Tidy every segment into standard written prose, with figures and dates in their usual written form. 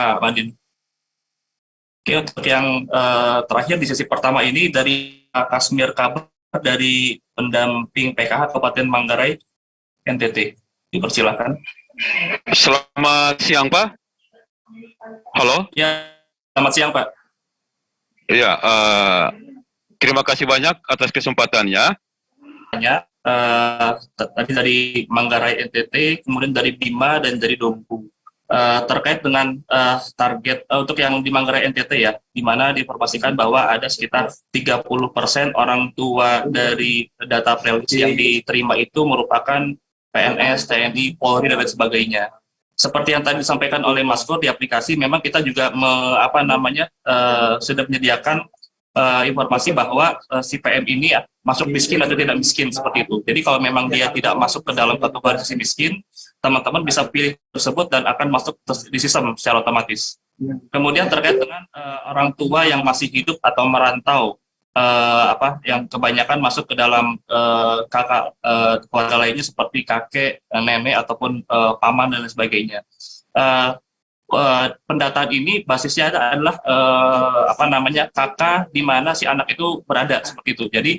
Madin. Oke, untuk yang terakhir di sesi pertama ini dari Kasmir Kabar dari pendamping PKH Kabupaten Manggarai NTT. Dipersilakan. Selamat siang, Pak. Halo? Ya, selamat siang, Pak. Iya, terima kasih banyak atas kesempatannya. Tadi dari Manggarai NTT, kemudian dari Bima dan dari Dompu. Terkait dengan target untuk yang di Manggarai NTT ya, di mana diinformasikan bahwa ada sekitar 30% orang tua dari data prelis yang diterima itu merupakan PNS, TNI, Polri, dan lain sebagainya. Seperti yang tadi disampaikan oleh Mas Kur di aplikasi, memang kita juga sudah menyediakan informasi bahwa si PM ini masuk miskin atau tidak miskin seperti itu. Jadi kalau memang dia tidak masuk ke dalam kategori miskin, teman-teman bisa pilih tersebut dan akan masuk di sistem secara otomatis. Kemudian terkait dengan orang tua yang masih hidup atau merantau, yang kebanyakan masuk ke dalam kakak keluarga lainnya seperti kakek, nenek ataupun paman dan lain sebagainya. Pendataan ini basisnya adalah kakak di mana si anak itu berada seperti itu. Jadi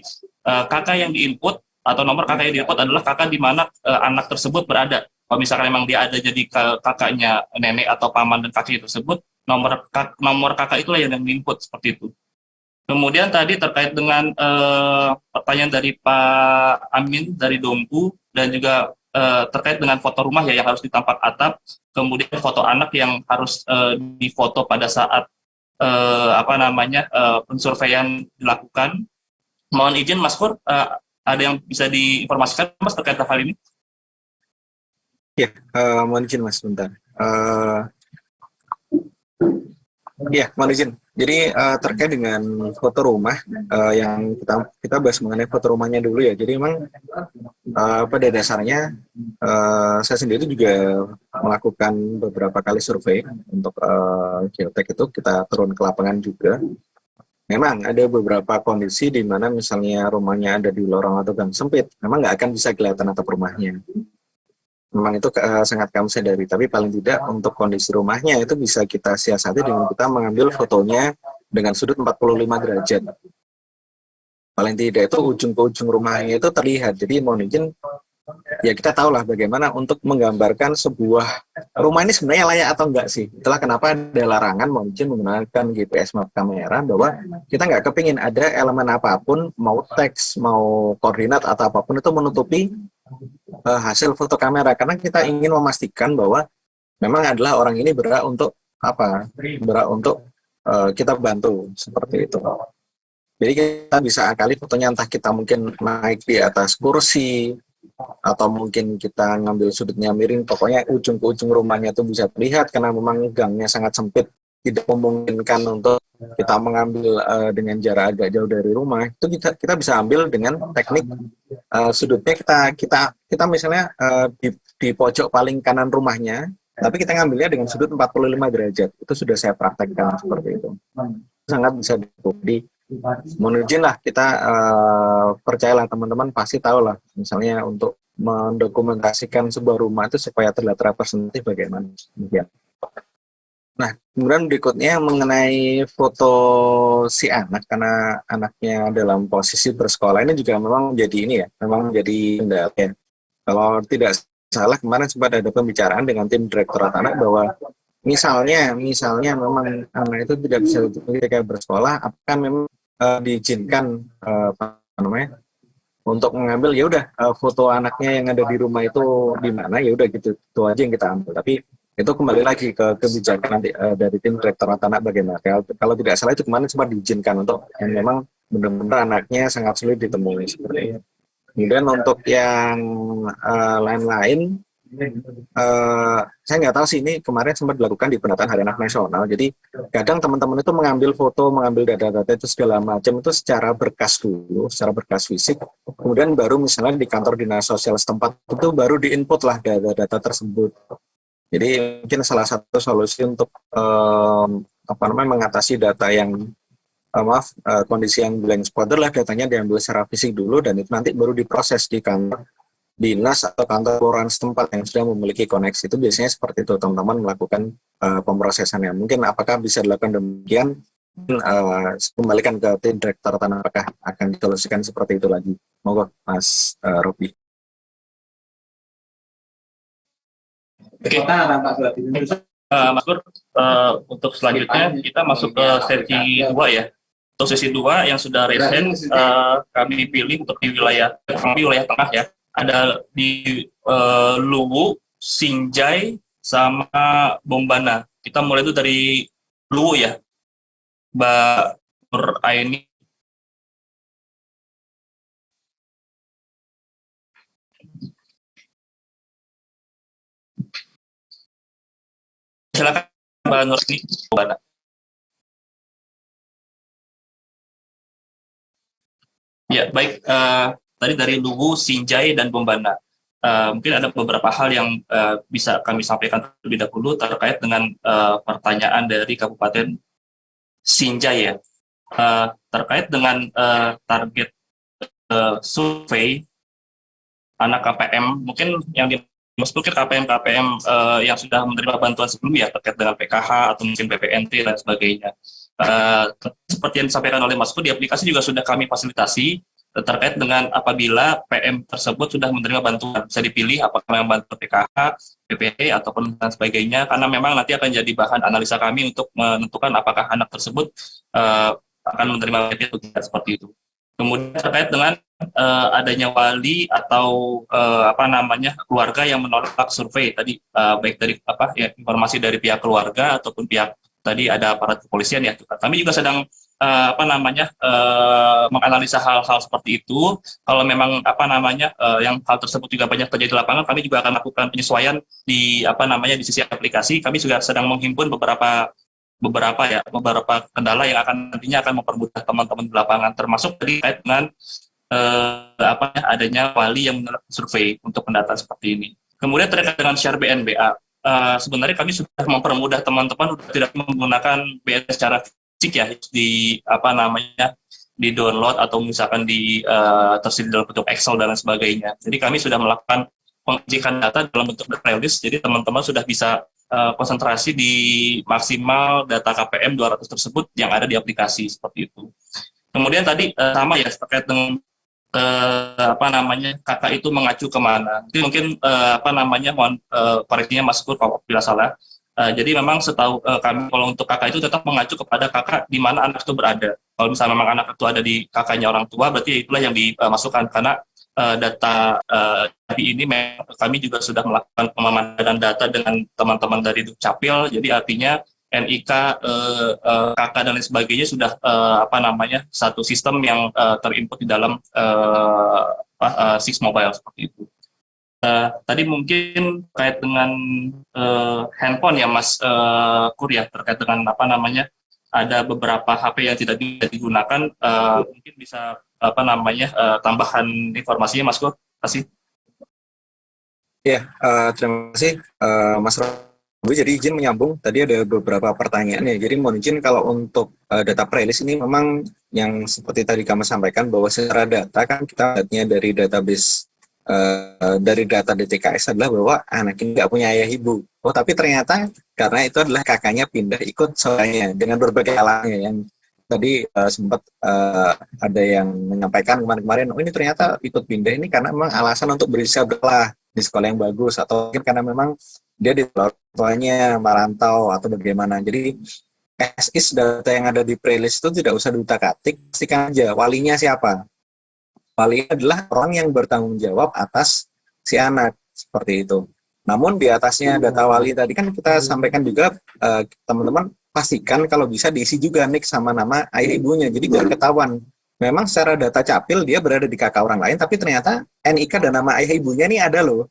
kakak yang diinput atau nomor kakak yang diinput adalah kakak di mana anak tersebut berada. Kalau misalkan memang dia ada jadi kakaknya nenek atau paman dan kakek tersebut, nomor kakak itulah yang diinput seperti itu. Kemudian tadi terkait dengan pertanyaan dari Pak Amin dari Dompu dan juga terkait dengan foto rumah ya yang harus ditampak atap, kemudian foto anak yang harus difoto pada saat pensurveian dilakukan. Mohon izin Mas Pur, ada yang bisa diinformasikan Mas terkait hal ini? Ya, mohon izin Mas bentar. Mohon izin. Jadi terkait dengan foto rumah yang kita bahas mengenai foto rumahnya dulu ya. Jadi memang pada dasarnya saya sendiri juga melakukan beberapa kali survei untuk geotek itu, kita turun ke lapangan juga. Memang ada beberapa kondisi di mana misalnya rumahnya ada di lorong atau gang sempit, memang nggak akan bisa kelihatan atap rumahnya. Memang itu sangat kami sadari, tapi paling tidak untuk kondisi rumahnya itu bisa kita siasati dengan kita mengambil fotonya dengan sudut 45 derajat. Paling tidak itu ujung ke ujung rumahnya itu terlihat. Jadi mohon izin, ya kita tahulah bagaimana untuk menggambarkan sebuah rumah ini sebenarnya layak atau enggak sih. Itulah kenapa ada larangan mohon izin menggunakan GPS map kamera, bahwa kita nggak kepingin ada elemen apapun, mau teks, mau koordinat atau apapun itu menutupi hasil foto kamera, karena kita ingin memastikan bahwa memang adalah orang ini berhak untuk kita bantu seperti itu. Jadi kita bisa akali fotonya, entah kita mungkin naik di atas kursi atau mungkin kita ngambil sudutnya miring, pokoknya ujung ke ujung rumahnya itu bisa terlihat karena memang gangnya sangat sempit, tidak memungkinkan untuk kita mengambil dengan jarak agak jauh dari rumah. Itu kita bisa ambil dengan teknik sudutnya kita misalnya di pojok paling kanan rumahnya, tapi kita ngambilnya dengan sudut 45 derajat. Itu sudah saya praktekkan seperti itu. Sangat bisa diukur. Mohon izin lah, kita percayalah teman-teman pasti tahu lah, misalnya untuk mendokumentasikan sebuah rumah itu supaya terlihat representatif bagaimana. Ya. Nah, kemudian berikutnya mengenai foto si anak, karena anaknya dalam posisi bersekolah, ini juga memang menjadi kendala ya. Kalau tidak salah kemarin sempat ada pembicaraan dengan tim Direktorat Anak bahwa misalnya memang anak itu tidak bisa ketika bersekolah, apakah memang diizinkan untuk mengambil, ya udah foto anaknya yang ada di rumah itu di mana, ya udah gitu, itu aja yang kita ambil. Tapi itu kembali lagi ke kebijakan nanti dari tim Direktorat Anak bagaimana. Kalau tidak salah itu kemarin sempat diizinkan untuk yang memang benar-benar anaknya sangat sulit ditemui seperti itu. Kemudian untuk yang lain-lain, saya nggak tahu sih, ini kemarin sempat dilakukan di Penataan Hari Anak Nasional. Jadi kadang teman-teman itu mengambil foto, mengambil data-data itu segala macam itu secara berkas dulu, secara berkas fisik. Kemudian baru misalnya di kantor dinas sosial setempat itu baru diinput lah data-data tersebut. Jadi mungkin salah satu solusi untuk mengatasi data yang kondisi yang blank spot adalah datanya diambil secara fisik dulu dan itu nanti baru diproses di kantor dinas atau kantor kelurahan setempat yang sudah memiliki koneksi. Itu biasanya seperti itu teman-teman melakukan pemrosesannya. Mungkin apakah bisa dilakukan demikian? Mungkin, kembalikan ke tim direktur tanah apakah akan disolusikan seperti itu lagi. Monggo Mas Robi. Oke, Mas Pur, untuk selanjutnya kita masuk ke sesi 2 ya. Untuk sesi 2 yang sudah recent kami pilih untuk di wilayah tengah ya. Ada di Luwu, Sinjai, sama Bombana. Kita mulai itu dari Luwu ya, Mbak Nur Aini. Silakan Mbak Nur Aini, Bombana. Ya, baik. Tadi dari Luwu, Sinjai, dan Bombana. Mungkin ada beberapa hal yang bisa kami sampaikan terlebih dahulu terkait dengan pertanyaan dari Kabupaten Sinjai ya. Terkait dengan target survei anak KPM, mungkin yang dimaksud KPM yang sudah menerima bantuan sebelumnya terkait dengan PKH atau mungkin BPNT dan sebagainya. Seperti yang disampaikan oleh Mas Pur, di aplikasi juga sudah kami fasilitasi terkait dengan apabila PM tersebut sudah menerima bantuan, bisa dipilih apakah yang bantuan PKH, PPT, ataupun dan sebagainya, karena memang nanti akan jadi bahan analisa kami untuk menentukan apakah anak tersebut akan menerima PPT atau tidak, seperti itu. Kemudian terkait dengan adanya wali atau keluarga yang menolak survei tadi, baik dari informasi dari pihak keluarga ataupun pihak tadi ada aparat kepolisian ya. Kami juga sedang menganalisa hal-hal seperti itu. Kalau memang yang hal tersebut juga banyak terjadi di lapangan, kami juga akan lakukan penyesuaian di di sisi aplikasi. Kami juga sedang menghimpun beberapa kendala yang nantinya akan mempermudah teman-teman di lapangan, termasuk terkait dengan adanya wali yang menolak survei untuk pendataan seperti ini. Kemudian terkait dengan share BNBA, sebenarnya kami sudah mempermudah teman-teman untuk tidak menggunakan BNBA secara fisik ya, di download atau misalkan tersedia dalam bentuk Excel dan lain sebagainya. Jadi kami sudah melakukan pengecekan data dalam bentuk data list, jadi teman-teman sudah bisa konsentrasi di maksimal data KPM 200 tersebut yang ada di aplikasi, seperti itu. Kemudian tadi sama ya terkait dengan kakak itu mengacu kemana. Jadi mungkin mohon koreksinya Mas Pur kalau bila salah. Jadi memang setahu kami kalau untuk kakak itu tetap mengacu kepada kakak di mana anak itu berada. Kalau misalnya memang anak itu ada di kakaknya orang tua, berarti itulah yang dimasukkan, karena data ini kami juga sudah melakukan pememandaran data dengan teman-teman dari Dukcapil. Jadi artinya NIK, kakak dan lain sebagainya sudah satu sistem yang terinput di dalam Six Mobile, seperti itu. Tadi mungkin terkait dengan handphone ya Mas Kur ya, terkait dengan ada beberapa HP yang tidak bisa digunakan, mungkin bisa tambahan informasinya Mas Kur, kasih. Ya, terima kasih Mas Robi. Jadi izin menyambung, tadi ada beberapa pertanyaan ya. Jadi mohon izin kalau untuk data pre-list ini memang yang seperti tadi kami sampaikan bahwa secara data kan kita lihatnya dari database dari data DTKS adalah bahwa anak ini nggak punya ayah ibu. Oh, tapi ternyata karena itu adalah kakaknya pindah ikut saudaranya dengan berbagai alasannya yang tadi sempat ada yang menyampaikan kemarin-kemarin, oh ini ternyata ikut pindah ini karena memang alasan untuk berusaha bersekolah di sekolah yang bagus, atau mungkin karena memang dia di tuanya merantau atau bagaimana. Jadi as is data yang ada di playlist itu tidak usah diutak-atik, pastikan aja walinya siapa. Wali adalah orang yang bertanggung jawab atas si anak, seperti itu. Namun di atasnya data wali tadi kan kita sampaikan juga, teman-teman pastikan kalau bisa diisi juga nik sama nama ayah ibunya, jadi biar ketahuan. Memang secara data capil dia berada di kakak orang lain, tapi ternyata NIK dan nama ayah ibunya ini ada loh.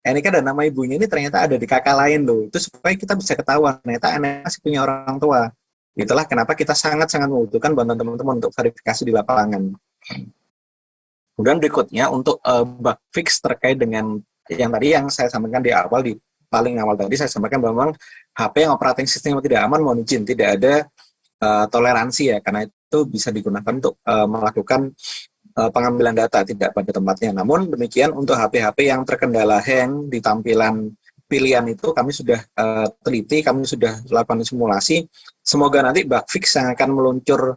NIK dan nama ibunya ini ternyata ada di kakak lain loh. Itu supaya kita bisa ketahuan ternyata anak masih punya orang tua. Itulah kenapa kita sangat-sangat membutuhkan bantuan teman-teman untuk verifikasi di lapangan. Kemudian berikutnya untuk bug fix terkait dengan yang tadi yang saya sampaikan di awal, di paling awal tadi saya sampaikan bahwa memang HP yang operating system tidak aman, mohon izin tidak ada toleransi ya, karena itu bisa digunakan untuk melakukan pengambilan data tidak pada tempatnya. Namun demikian untuk HP-HP yang terkendala hang di tampilan pilihan itu kami sudah teliti, kami sudah lakukan simulasi. Semoga nanti bug fix yang akan meluncur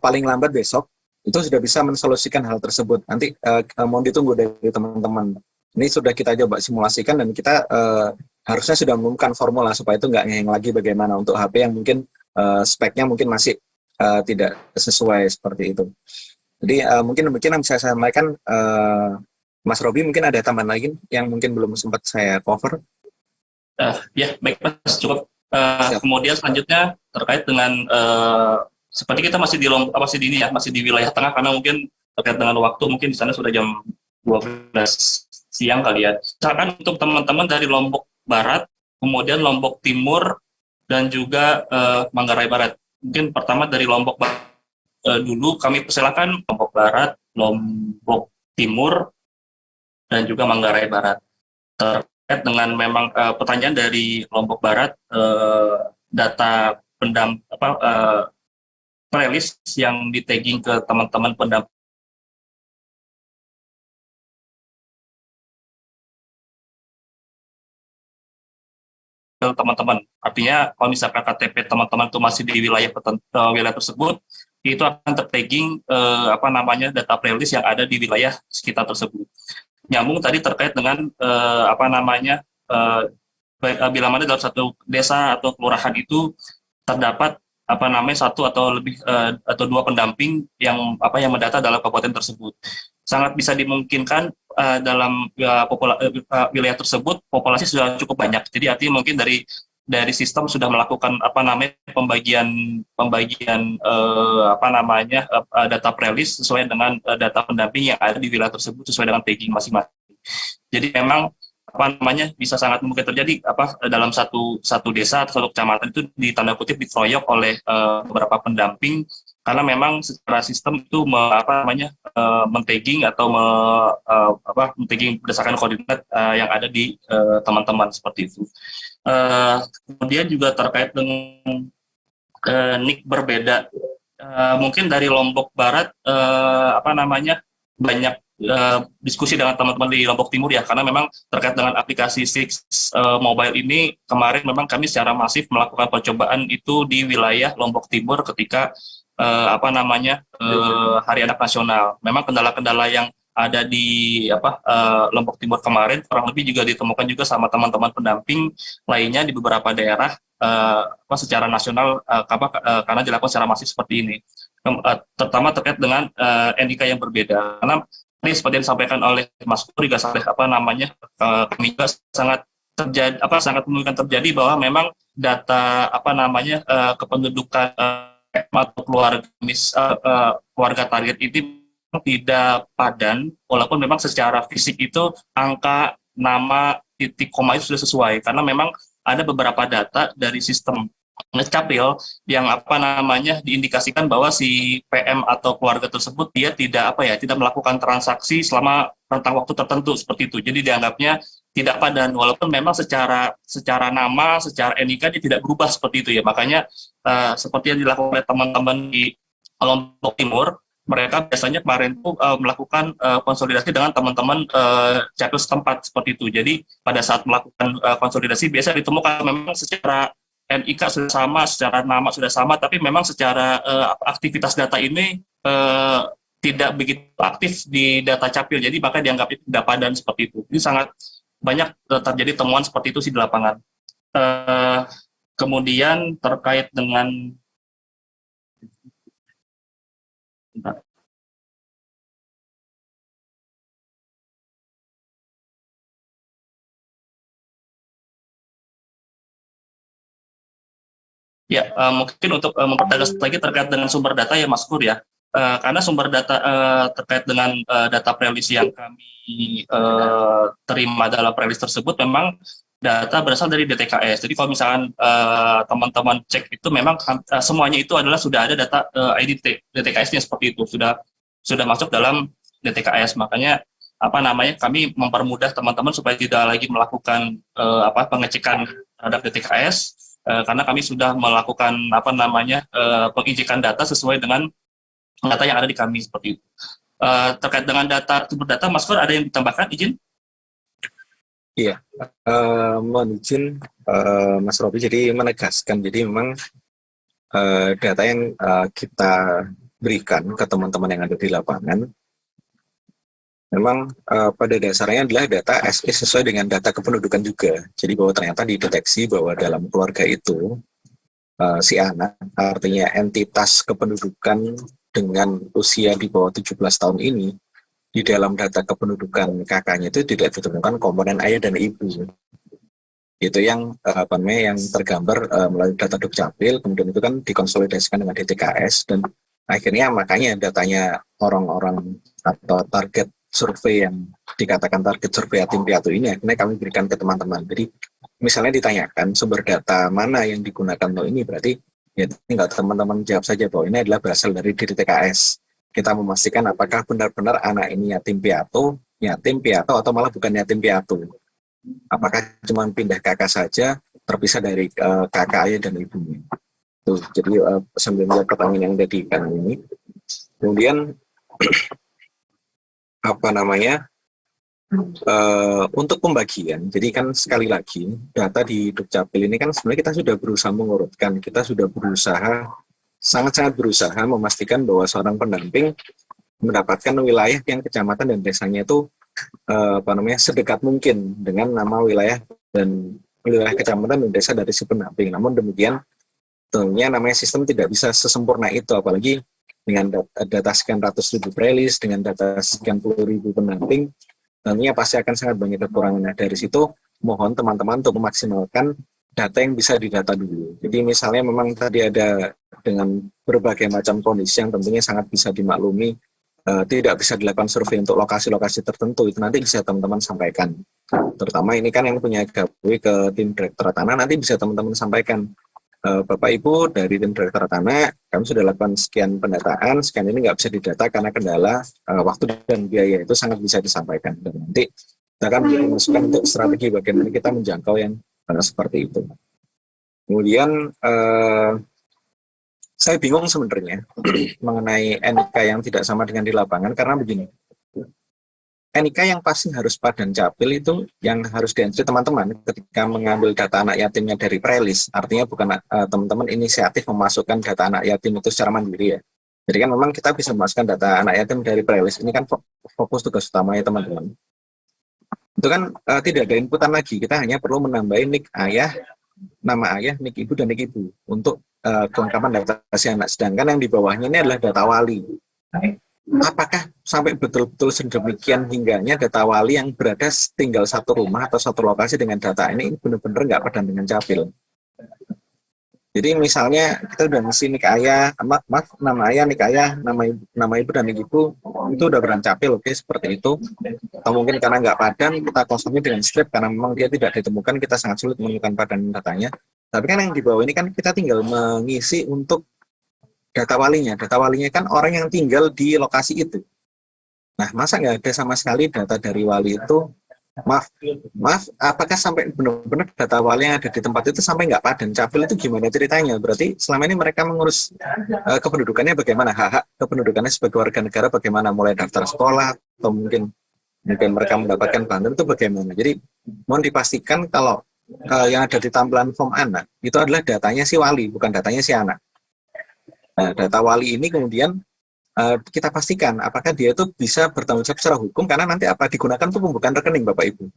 paling lambat besok itu sudah bisa mensolusikan hal tersebut. Nanti mohon ditunggu dari teman-teman. Ini sudah kita coba simulasikan dan kita harusnya sudah mengumumkan formula supaya itu nggak ngeheng lagi bagaimana untuk HP yang mungkin speknya mungkin masih tidak sesuai seperti itu. Jadi mungkin demikian yang bisa saya sampaikan. Mas Robi mungkin ada tambahan lagi yang mungkin belum sempat saya cover. Ya, baik Mas, cukup. Siap. Kemudian selanjutnya terkait dengan seperti kita masih masih di wilayah tengah karena mungkin terkait dengan waktu mungkin di sana sudah jam 12 siang kali ya. Misalkan untuk teman-teman dari Lombok Barat, kemudian Lombok Timur dan juga Manggarai Barat. Mungkin pertama dari Lombok Barat dulu kami persilakan Lombok Barat, Lombok Timur dan juga Manggarai Barat. Terkait dengan memang pertanyaan dari Lombok Barat, data playlist yang di tagging ke teman-teman pendamping teman-teman. Artinya kalau misalkan KTP teman-teman itu masih di wilayah wilayah tersebut, itu akan tertagging data playlist yang ada di wilayah sekitar tersebut. Nyambung tadi terkait dengan bila mana dalam satu desa atau kelurahan itu terdapat satu atau lebih atau dua pendamping yang mendata dalam kabupaten tersebut, sangat bisa dimungkinkan dalam wilayah tersebut populasi sudah cukup banyak. Jadi artinya mungkin dari sistem sudah melakukan pembagian data playlist sesuai dengan data pendamping yang ada di wilayah tersebut sesuai dengan tagging masing-masing. Jadi memang bisa sangat mungkin terjadi dalam satu desa atau satu kecamatan itu ditanda kutip dikeroyok oleh beberapa pendamping karena memang secara sistem itu men-tagging atau men-tagging berdasarkan koordinat yang ada di teman-teman seperti itu. Kemudian juga terkait dengan NIK berbeda, mungkin dari Lombok Barat banyak diskusi dengan teman-teman di Lombok Timur ya, karena memang terkait dengan aplikasi Six Mobile ini kemarin memang kami secara masif melakukan percobaan itu di wilayah Lombok Timur ketika Hari Anak Nasional. Memang kendala-kendala yang ada di Lombok Timur kemarin kurang lebih juga ditemukan juga sama teman-teman pendamping lainnya di beberapa daerah secara nasional karena dilakukan secara masif seperti ini. Terutama terkait dengan NIK yang berbeda. Karena ini seperti yang disampaikan oleh Mas Puri juga kami juga sangat mungkin terjadi bahwa memang data kependudukan atau keluarga target ini tidak padan, walaupun memang secara fisik itu angka, nama, titik, koma itu sudah sesuai, karena memang ada beberapa data dari sistem ngecapil yang diindikasikan bahwa si PM atau keluarga tersebut dia tidak melakukan transaksi selama rentang waktu tertentu seperti itu. Jadi dianggapnya tidak padan, walaupun memang secara nama, secara NIK dia tidak berubah seperti itu ya. Makanya seperti yang dilakukan oleh teman-teman di Lombok Timur, mereka biasanya kemarin itu melakukan konsolidasi dengan teman-teman capil setempat seperti itu. Jadi pada saat melakukan konsolidasi biasa ditemukan memang secara NIK sudah sama, secara nama sudah sama, tapi memang secara aktivitas data ini tidak begitu aktif di data capil, jadi maka dianggap itu tidak padan seperti itu. Ini sangat banyak terjadi temuan seperti itu di lapangan. Kemudian terkait dengan ya, mungkin untuk mempertegas lagi terkait dengan sumber data ya Mas Pur ya, karena sumber data terkait dengan data playlist yang kami terima dalam playlist tersebut memang data berasal dari DTKS. Jadi kalau misalkan teman-teman cek itu memang semuanya itu adalah sudah ada data ID DTKS-nya seperti itu, sudah masuk dalam DTKS. Makanya kami mempermudah teman-teman supaya tidak lagi melakukan pengecekan terhadap DTKS. Karena kami sudah melakukan penginjekan data sesuai dengan data yang ada di kami seperti itu. terkait dengan sumber data, Mas Fur ada yang ditambahkan, izin? Iya, mohon izin Mas Robi, jadi menegaskan, jadi memang data yang kita berikan ke teman-teman yang ada di lapangan, memang pada dasarnya adalah data SE sesuai dengan data kependudukan juga. Jadi bahwa ternyata dideteksi bahwa dalam keluarga itu si anak, artinya entitas kependudukan dengan usia di bawah 17 tahun ini, di dalam data kependudukan kakaknya itu tidak ditemukan komponen ayah dan ibu. Itu yang yang tergambar melalui data Dukcapil, kemudian itu kan dikonsolidasikan dengan DTKS, dan akhirnya makanya datanya orang-orang atau target survei yang dikatakan target survei yatim piatu ini akhirnya kami berikan ke teman-teman. Jadi misalnya ditanyakan sumber data mana yang digunakan untuk ini, berarti ya tinggal teman-teman jawab saja bahwa ini adalah berasal dari DTKS. Kita memastikan apakah benar-benar anak ini yatim piatu atau malah bukan yatim piatu. Apakah cuma pindah kakak saja, terpisah dari kakak ayah dan ibunya. Tuh, jadi sambil melihat pertanyaan yang ada di kanan ini. Kemudian untuk pembagian, jadi kan sekali lagi data di Dukcapil ini kan sebenarnya kita sudah berusaha mengurutkan, kita sudah berusaha sangat-sangat berusaha memastikan bahwa seorang pendamping mendapatkan wilayah yang kecamatan dan desanya itu sedekat mungkin dengan nama wilayah dan wilayah kecamatan dan desa dari si pendamping. Namun demikian tentunya namanya sistem tidak bisa sesempurna itu, apalagi dengan data sekian ratus ribu prelis, dengan data sekian puluh ribu pendamping, tentunya pasti akan sangat banyak kekurangan. Nah, dari situ mohon teman-teman untuk memaksimalkan data yang bisa didata dulu. Jadi misalnya memang tadi ada dengan berbagai macam kondisi yang tentunya sangat bisa dimaklumi, tidak bisa dilakukan survei untuk lokasi-lokasi tertentu, itu nanti bisa teman-teman sampaikan. Terutama ini kan yang punya gawe ke tim Direktorat Tanah, nanti bisa teman-teman sampaikan, Bapak Ibu dari tim Direktorat Tanah, kami sudah lakukan sekian pendataan, sekian ini nggak bisa didata karena kendala waktu dan biaya, itu sangat bisa disampaikan. Dan nanti kita akan masukan untuk strategi bagaimana kita menjangkau yang seperti itu. Kemudian saya bingung sebenarnya mengenai NIK yang tidak sama dengan di lapangan, karena begini, NIK yang pasti harus padan capil itu yang harus dientry teman-teman ketika mengambil data anak yatimnya dari prelis, artinya bukan teman-teman inisiatif memasukkan data anak yatim itu secara mandiri ya. Jadi kan memang kita bisa memasukkan data anak yatim dari prelis, ini kan fokus tugas utamanya teman-teman. Itu kan tidak ada inputan lagi, kita hanya perlu menambahin nik ayah, nama ayah, nik ibu, dan nik ibu untuk kelengkapan data si anak. Sedangkan yang di bawahnya ini adalah data wali. Apakah sampai betul-betul sedemikian hingganya data wali yang berada tinggal satu rumah atau satu lokasi dengan data ini benar-benar nggak padan dengan capil? Jadi misalnya kita udah ngisi nik ayah, nama ayah, nik ayah, nama ibu dan nik ibu, itu udah beran capil, oke, seperti itu. Atau mungkin karena nggak padan, kita kosongnya dengan strip karena memang dia tidak ditemukan, kita sangat sulit menemukan padan datanya. Tapi kan yang di bawah ini kan kita tinggal mengisi untuk data walinya. Data walinya kan orang yang tinggal di lokasi itu. Nah, masa nggak ada sama sekali data dari wali itu? Maaf, apakah sampai benar-benar data wali yang ada di tempat itu sampai nggak padan capil, itu gimana ceritanya? Berarti selama ini mereka mengurus kependudukannya bagaimana? Hak kependudukannya sebagai warga negara bagaimana? Mulai daftar sekolah atau mungkin mereka mendapatkan bantuan itu bagaimana? Jadi mohon dipastikan kalau yang ada di tampilan form anak itu adalah datanya si wali, bukan datanya si anak. Nah, data wali ini kemudian kita pastikan apakah dia itu bisa bertanggung jawab secara hukum, karena nanti apa digunakan untuk pembukaan rekening Bapak Ibu.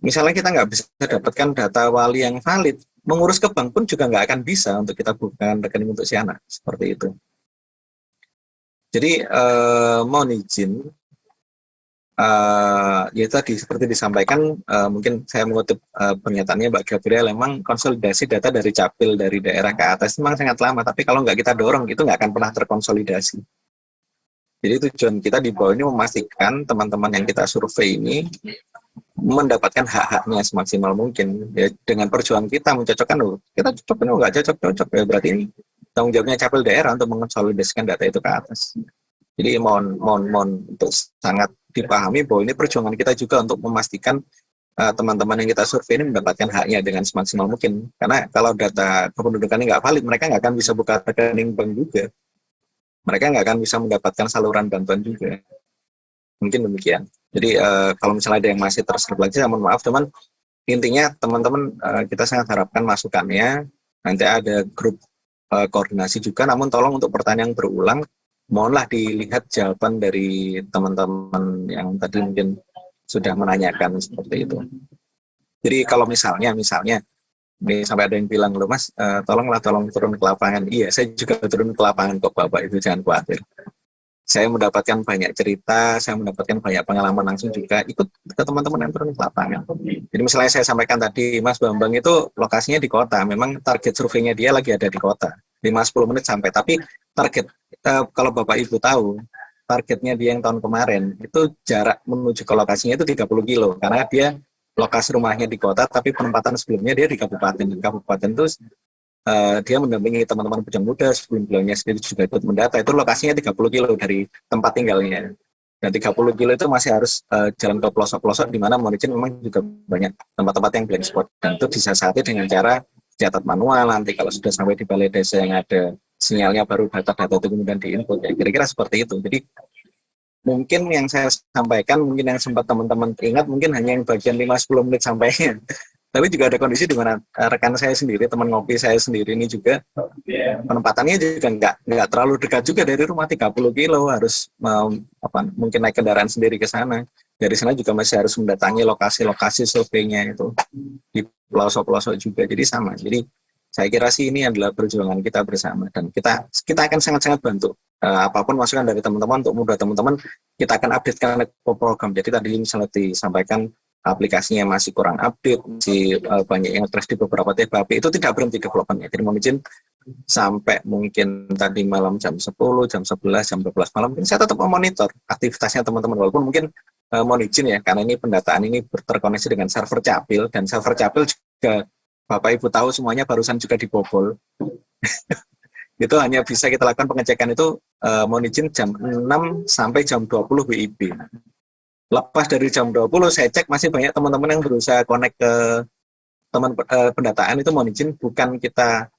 Misalnya kita nggak bisa dapatkan data wali yang valid, mengurus ke bank pun juga nggak akan bisa untuk kita bukakan rekening untuk si anak, seperti itu. Jadi mohon izin, ya tadi seperti disampaikan, mungkin saya mengutip pernyataannya Mbak Gabriel, memang konsolidasi data dari capil dari daerah ke atas memang sangat lama, tapi kalau nggak kita dorong itu nggak akan pernah terkonsolidasi. Jadi tujuan kita di bawah ini memastikan teman-teman yang kita survei ini mendapatkan hak-haknya semaksimal mungkin. Ya, dengan perjuangan kita mencocokkan, kita cocok nggak cocok ya berarti ini tanggung jawabnya capil daerah untuk mengonsolidasikan data itu ke atas. Jadi mohon untuk sangat dipahami bahwa ini perjuangan kita juga untuk memastikan teman-teman yang kita survei ini mendapatkan haknya dengan semaksimal mungkin. Karena kalau data kependudukannya nggak valid, mereka nggak akan bisa buka rekening bank juga. mereka nggak akan bisa mendapatkan saluran bantuan juga. Mungkin demikian. Jadi kalau misalnya ada yang masih terselek, mohon maaf, cuman intinya teman-teman kita sangat harapkan masukannya. Nanti ada grup koordinasi juga, namun tolong untuk pertanyaan berulang, mohonlah dilihat jawaban dari teman-teman yang tadi mungkin sudah menanyakan seperti itu. Jadi kalau misalnya ini sampai ada yang bilang, loh Mas, tolong turun ke lapangan. Iya, saya juga turun ke lapangan kok Bapak, itu jangan khawatir. Saya mendapatkan banyak cerita, saya mendapatkan banyak pengalaman langsung juga, ikut ke teman-teman yang turun ke lapangan. Jadi misalnya saya sampaikan tadi, Mas Bambang itu lokasinya di kota, memang target surveinya dia lagi ada di kota, 5-10 menit sampai, tapi target, kalau Bapak Ibu tahu, targetnya dia yang tahun kemarin, itu jarak menuju ke lokasinya itu 30 kilo, karena dia lokasi rumahnya di kota, tapi penempatan sebelumnya dia di kabupaten. Di kabupaten itu dia mendampingi teman-teman pejuang muda, sebelum beliaunya sendiri juga ikut mendata. Itu lokasinya 30 kilo dari tempat tinggalnya. Dan 30 kilo itu masih harus jalan ke pelosok-pelosok, di mana mohon izin memang juga banyak tempat-tempat yang blank spot. Dan itu disiasati dengan cara catat manual, nanti kalau sudah sampai di balai desa yang ada sinyalnya baru data-data itu kemudian diinput. Ya, kira-kira seperti itu. Jadi mungkin yang saya sampaikan, mungkin yang sempat teman-teman ingat, mungkin hanya yang bagian 5-10 menit sampainya. Tapi juga ada kondisi di mana rekan saya sendiri, teman ngopi saya sendiri ini juga penempatannya juga nggak terlalu dekat juga dari rumah, 30 kilo, harus mungkin naik kendaraan sendiri ke sana. Dari sana juga masih harus mendatangi lokasi-lokasi surveinya itu di pelosok-pelosok juga, jadi sama. Jadi saya kira sih ini adalah perjuangan kita bersama, dan kita akan sangat-sangat bantu apapun masukan dari teman-teman. Untuk mudah teman-teman, kita akan updatekan program. Jadi tadi misalnya disampaikan aplikasinya masih kurang update, masih banyak yang crash di beberapa TPAP, itu tidak berhenti developmentnya. Jadi mohon izin, sampai mungkin tadi malam jam 10, jam 11, jam 12 malam, saya tetap memonitor aktivitasnya teman-teman, walaupun mungkin mohon izin ya, karena ini pendataan ini terkoneksi dengan server Capil, dan server Capil juga Bapak Ibu tahu semuanya barusan juga dibobol. Itu hanya bisa kita lakukan pengecekan itu mohon izin jam 6 sampai jam 20 WIB. Lepas dari jam 20 saya cek masih banyak teman-teman yang berusaha connect ke teman pendataan, itu mohon izin bukan kita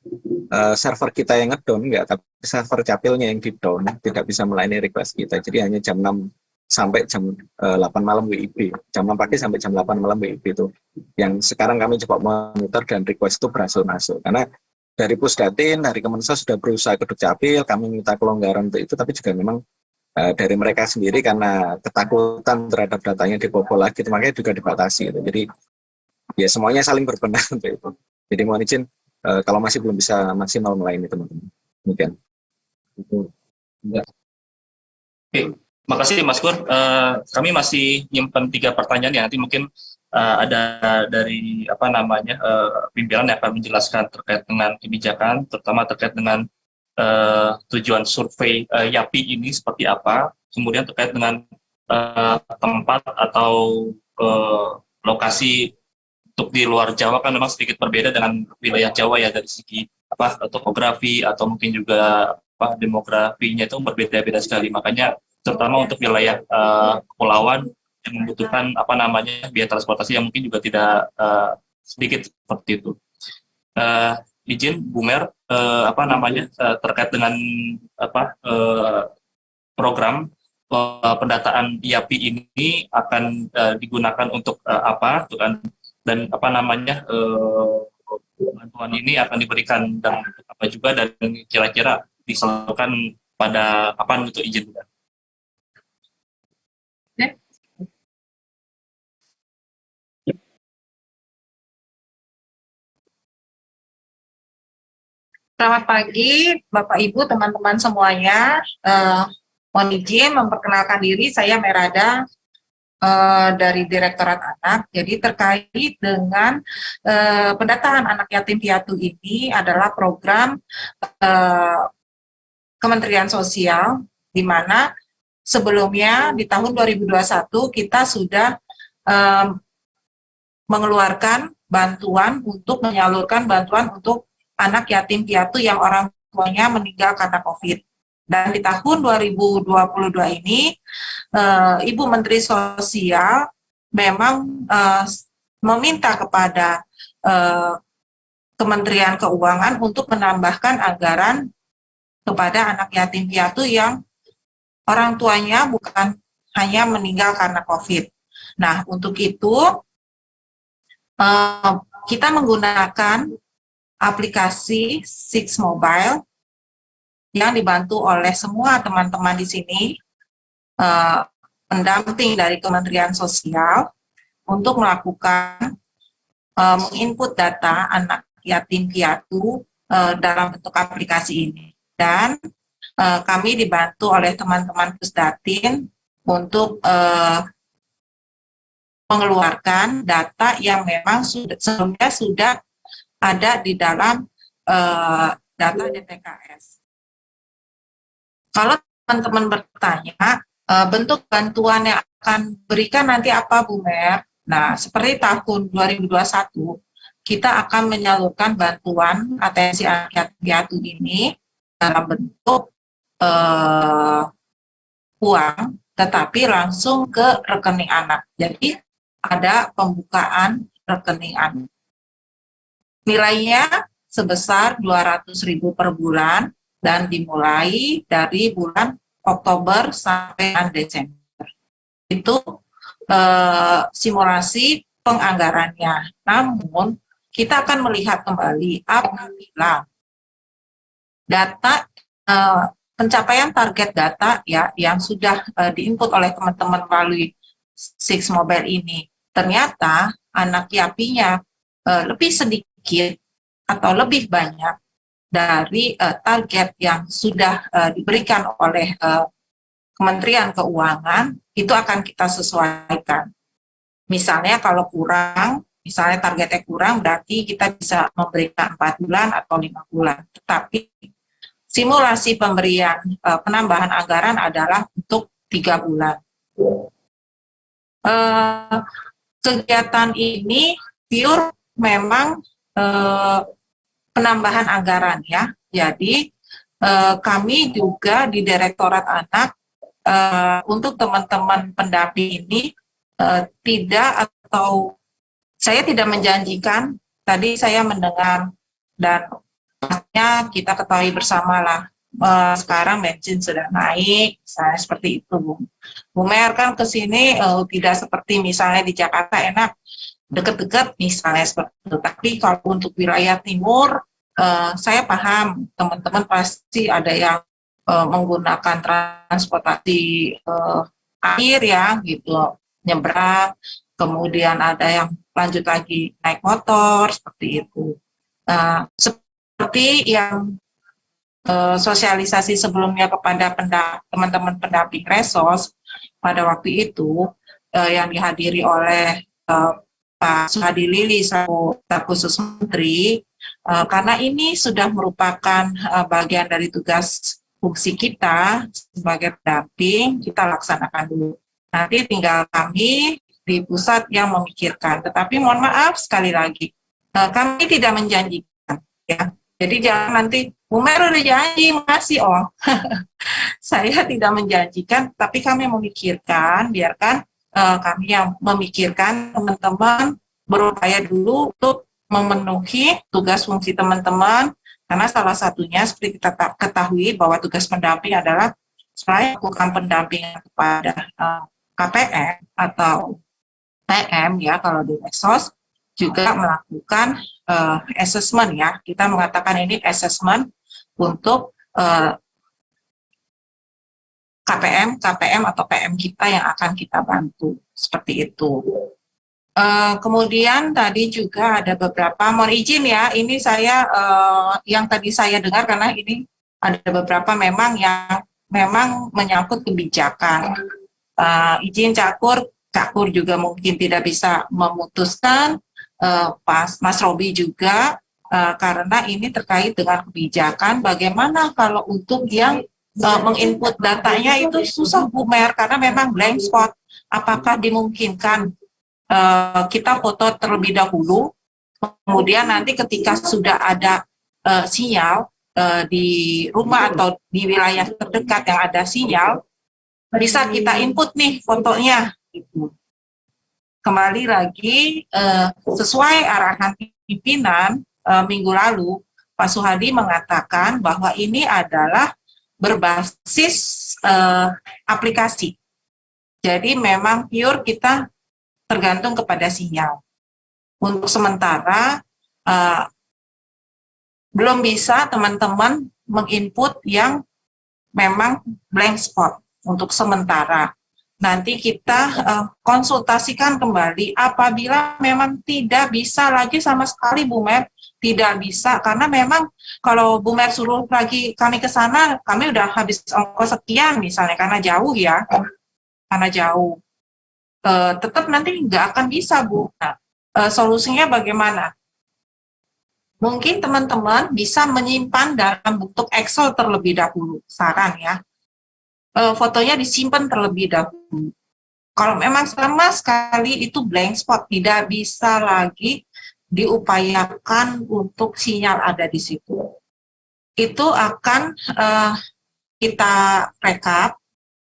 server kita yang ngedown, enggak, tapi server Capilnya yang di down, tidak bisa melayani request kita. Jadi hanya jam 6 sampai jam 8 malam WIB, jam 6 pagi sampai jam 8 malam WIB itu yang sekarang kami coba monitor, dan request itu berhasil masuk. Karena dari Pusdatin, dari Kemensos sudah berusaha ke Dukcapil, kami minta kelonggaran untuk itu, tapi juga memang dari mereka sendiri karena ketakutan terhadap datanya dibobol lagi, itu makanya juga dibatasi gitu. Jadi ya semuanya saling berbenah untuk itu. Jadi mohon izin kalau masih belum bisa maksimal melayani teman-teman. Demikian. Oke, makasih Mas Kur. Kami masih nyimpen 3 pertanyaan ya, nanti mungkin ada dari pimpinan yang akan menjelaskan terkait dengan kebijakan, terutama terkait dengan tujuan survei YAPI ini seperti apa, kemudian terkait dengan tempat atau lokasi untuk di luar Jawa kan memang sedikit berbeda dengan wilayah Jawa ya, dari segi topografi atau mungkin juga demografinya itu berbeda-beda sekali. Makanya terutama untuk wilayah kepulauan yang membutuhkan biaya transportasi yang mungkin juga tidak sedikit seperti itu. Izin Bu Mer, terkait dengan program pendataan YAPI ini akan digunakan untuk apa, dan bantuan ini akan diberikan dan apa juga, dan kira-kira disalurkan pada kapan untuk izin? Selamat pagi, Bapak Ibu, teman-teman semuanya. Mohon izin memperkenalkan diri, saya Merada dari Direktorat Anak. Jadi terkait dengan pendataan anak yatim piatu ini adalah program Kementerian Sosial, di mana sebelumnya di tahun 2021 kita sudah mengeluarkan bantuan untuk menyalurkan bantuan untuk anak yatim piatu yang orang tuanya meninggal karena COVID. Dan di tahun 2022 ini, Ibu Menteri Sosial memang meminta kepada Kementerian Keuangan untuk menambahkan anggaran kepada anak yatim piatu yang orang tuanya bukan hanya meninggal karena COVID. Nah, untuk itu kita menggunakan aplikasi Six Mobile yang dibantu oleh semua teman-teman di sini, pendamping dari Kementerian Sosial, untuk melakukan menginput data anak yatim piatu dalam bentuk aplikasi ini. Dan kami dibantu oleh teman-teman Pusdatin untuk mengeluarkan data yang memang sebelumnya sudah ada di dalam data DTKS. Kalau teman-teman bertanya, bentuk bantuan yang akan berikan nanti apa, Bu Mer? Nah, seperti tahun 2021, kita akan menyalurkan bantuan atensi anak yatim piatu ini dalam bentuk uang, tetapi langsung ke rekening anak. Jadi, ada pembukaan rekening anak. Nilainya sebesar 200.000 per bulan dan dimulai dari bulan Oktober sampai Desember. Itu simulasi penganggarannya. Namun kita akan melihat kembali apabila data pencapaian target data ya yang sudah diinput oleh teman-teman melalui Six Mobile ini ternyata anak yapinya lebih sedikit atau lebih banyak dari target yang sudah diberikan oleh Kementerian Keuangan, itu akan kita sesuaikan. Misalnya kalau kurang, misalnya targetnya kurang, berarti kita bisa memberikan 4 bulan atau 5 bulan. Tetapi simulasi pemberian penambahan anggaran adalah untuk 3 bulan. Kegiatan ini pure memang penambahan anggaran ya. Jadi kami juga di Direktorat Anak untuk teman-teman pendamping ini tidak atau saya tidak menjanjikan. Tadi saya mendengar dan pastinya kita ketahui bersama lah sekarang bensin sudah naik, misalnya seperti itu, Bu Mer kan ke sini tidak seperti misalnya di Jakarta enak dekat-dekat misalnya seperti itu. Tapi kalau untuk wilayah timur, saya paham teman-teman pasti ada yang menggunakan transportasi air ya gitu, nyebrang, kemudian ada yang lanjut lagi naik motor seperti itu. Seperti yang sosialisasi sebelumnya kepada teman-teman pendamping Resos pada waktu itu yang dihadiri oleh Pak Suhadi Lili selaku staf khusus Menteri, karena ini sudah merupakan bagian dari tugas fungsi kita sebagai pendamping, kita laksanakan dulu. Nanti tinggal kami di pusat yang memikirkan. Tetapi mohon maaf sekali lagi, kami tidak menjanjikan. Ya. Jadi jangan nanti, Bu Mer udah janji, makasih oh. Saya tidak menjanjikan, tapi kami memikirkan, biarkan kami yang memikirkan, teman-teman berupaya dulu untuk memenuhi tugas fungsi teman-teman, karena salah satunya seperti kita ketahui bahwa tugas pendamping adalah selain melakukan pendampingan kepada KPM atau PM ya kalau di Resos, juga melakukan assessment ya. Kita mengatakan ini assessment untuk KPM atau PM kita yang akan kita bantu seperti itu. Kemudian tadi juga ada beberapa, mohon izin ya, ini saya yang tadi saya dengar karena ini ada beberapa memang yang memang menyangkut kebijakan. Izin Cakur juga mungkin tidak bisa memutuskan, Mas Robi juga, karena ini terkait dengan kebijakan. Bagaimana kalau untuk yang menginput datanya itu susah Bu Mer, karena memang blank spot. Apakah dimungkinkan kita foto terlebih dahulu, kemudian nanti ketika sudah ada sinyal di rumah atau di wilayah terdekat yang ada sinyal, bisa kita input nih fotonya. Gitu. Kembali lagi, sesuai arahan pimpinan minggu lalu, Pak Suhadi mengatakan bahwa ini adalah berbasis aplikasi. Jadi memang pure kita tergantung kepada sinyal. Untuk sementara belum bisa teman-teman menginput yang memang blank spot untuk sementara. Nanti kita konsultasikan kembali apabila memang tidak bisa lagi sama sekali Bu Mer, tidak bisa karena memang kalau Bu Mer suruh lagi kami ke sana, kami udah habis ongkos sekian misalnya karena jauh ya, karena jauh. Tetap nanti nggak akan bisa Bu. Nah, solusinya bagaimana? Mungkin teman-teman bisa menyimpan dalam bentuk Excel terlebih dahulu, saran ya. Fotonya disimpan terlebih dahulu. Kalau memang sama sekali itu blank spot, tidak bisa lagi diupayakan untuk sinyal ada di situ. Itu akan kita rekap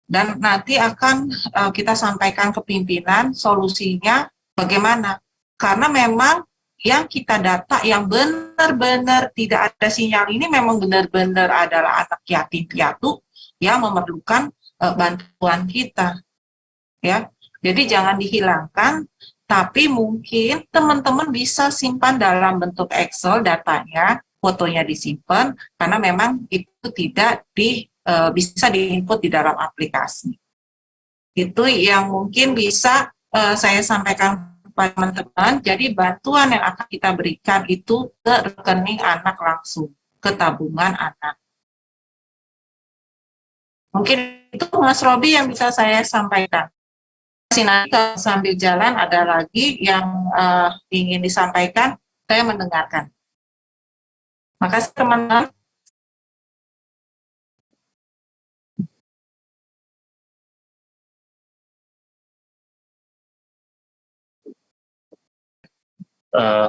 dan nanti akan kita sampaikan ke pimpinan solusinya bagaimana. Karena memang yang kita data yang benar-benar tidak ada sinyal ini memang benar-benar adalah anak yatim piatu yang memerlukan bantuan kita, ya. Jadi jangan dihilangkan, tapi mungkin teman-teman bisa simpan dalam bentuk Excel datanya, fotonya disimpan, karena memang itu tidak bisa diinput di dalam aplikasi. Itu yang mungkin bisa saya sampaikan kepada teman-teman. Jadi bantuan yang akan kita berikan itu ke rekening anak langsung, ke tabungan anak. Mungkin itu Mas Robi yang bisa saya sampaikan. Nanti sambil jalan ada lagi yang ingin disampaikan, saya mendengarkan. Makasih teman-teman.